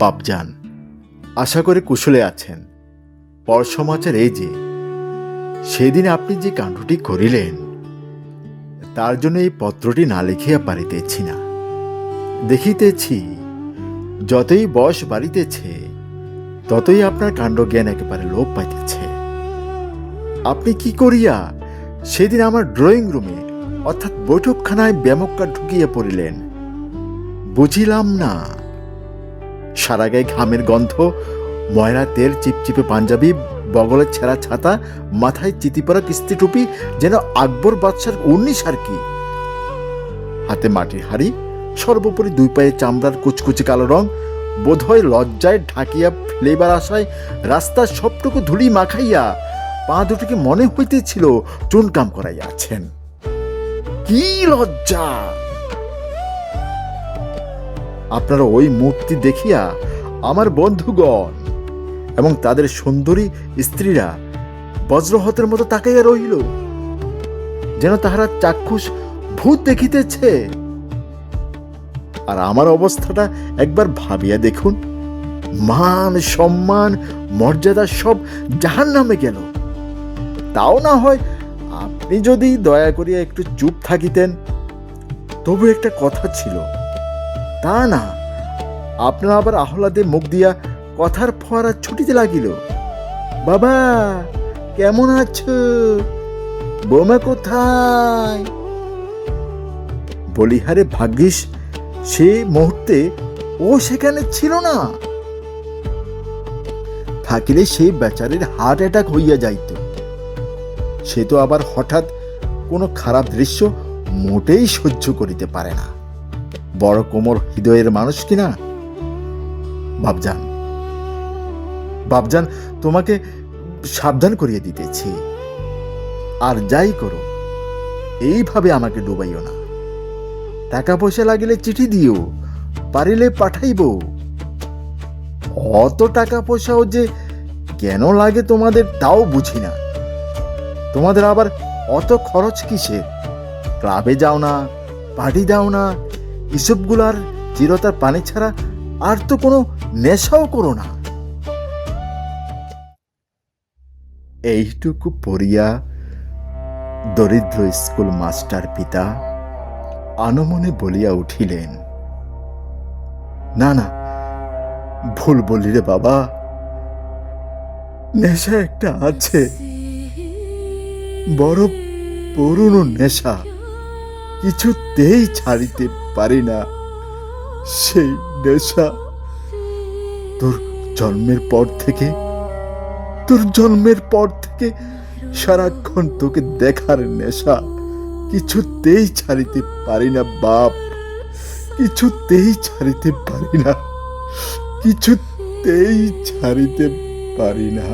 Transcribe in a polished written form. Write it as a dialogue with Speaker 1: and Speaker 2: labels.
Speaker 1: বাপজান, আশা করি কুশলে আছেন। পর সমাচার এই যে, সেদিন আপনি যে কাণ্ডটি করিলেন, তার জন্য এই পত্রটি না লিখিয়া পারিতেছি না। দেখিতেছি যতই বয়স বাড়িতেছে, ততই আপনার কাণ্ডজ্ঞান একেবারে লোপ পাইতেছে। আপনি কি করিয়া সেদিন আমার ড্রয়িং রুমে অর্থাৎ বৈঠকখানায় ব্যামক্কা ঢুকিয়া পড়িলেন, বুঝিলাম না। সারা গায়ে ঘামের গন্ধ, ময়লা তেল, চিপচিপে পাঞ্জাবি, বগলের ছেঁড়া ছাতা, মাথায় চিতিপড়া কিস্তি টুপি, যেন আকবর বাদশার উর্নিশ আর কি। হাতে মাটির হাড়ি, সর্বোপরি দুই পায়ে চামড়ার কুচকুচি কালো রং, বোধহয় লজ্জায় ঢাকিয়া ফেলিবার আশায় রাস্তার সবটুকু ধুলি মাখাইয়া পা দুটিকে মনে হইতেছিল চুনকাম করাইয়া আছেন। কি লজ্জা! আপনারা ওই মূর্তি দেখিয়া আমার বন্ধুগণ এবং তাদের সুন্দরী স্ত্রীরা বজ্রহতের মতো তাকাইয়া রহিল, যেন তাহারা চাক্ষুষ ভূত দেখিতেছে। আর আমার অবস্থাটা একবার ভাবিয়া দেখুন। মান, সম্মান, মর্যাদা সব জাহান্নামে গেল। তাও না হয় আপনি যদি দয়া করিয়া একটু চুপ থাকিতেন, তবু একটা কথা ছিল। তা না, আপনার আবার আহ্লাদে মুখ দিয়া কথার ফোয়ারা ছুটিতে লাগিল। বাবা কেমন আছো? বৌমা কোথায়? বলিহারে ভাগ্যিস সে মুহূর্তে ও সেখানে ছিল না, থাকিলে সেই বেচারির হার্ট অ্যাটাক হইয়া যাইত। সে তো আবার হঠাৎ কোনো খারাপ দৃশ্য মোটেই সহ্য করিতে পারে না। বড় কোমর হৃদয়ের মানুষ কিনা। বাপজান, তোমাকে সাবধান করিয়ে দিতেছি। আর যাই করো, এইভাবে আমাকে ডুবাইও না। টাকা পয়সা লাগিলে চিঠি দিও, পারিলে পাঠাইব। অত টাকা পয়সাও যে কেন লাগে তোমাদের তাও বুঝি না। তোমাদের আবার অত খরচ কিসের? ক্লাবে যাও না, পার্টি দাও না, এসবগুলার চিরতার পানি ছাড়া আর তো কোনো নেশাও করো না। এইটুকু পড়িয়া দরিদ্র স্কুল মাস্টার পিতা আনমনে বলিয়া উঠিলেন, না না, ভুল বললি রে বাবা। নেশা একটা আছে, বড় পুরনো নেশা, কিছুতেই ছাড়িতে পারি না। সেই নেশা তোর জন্মের পর থেকে সারাক্ষণ তোকে দেখার নেশা, কিছুতেই ছাড়িতে পারি না বাপ, কিছুতেই ছাড়িতে পারি না, কিছুতেই ছাড়িতে পারি না।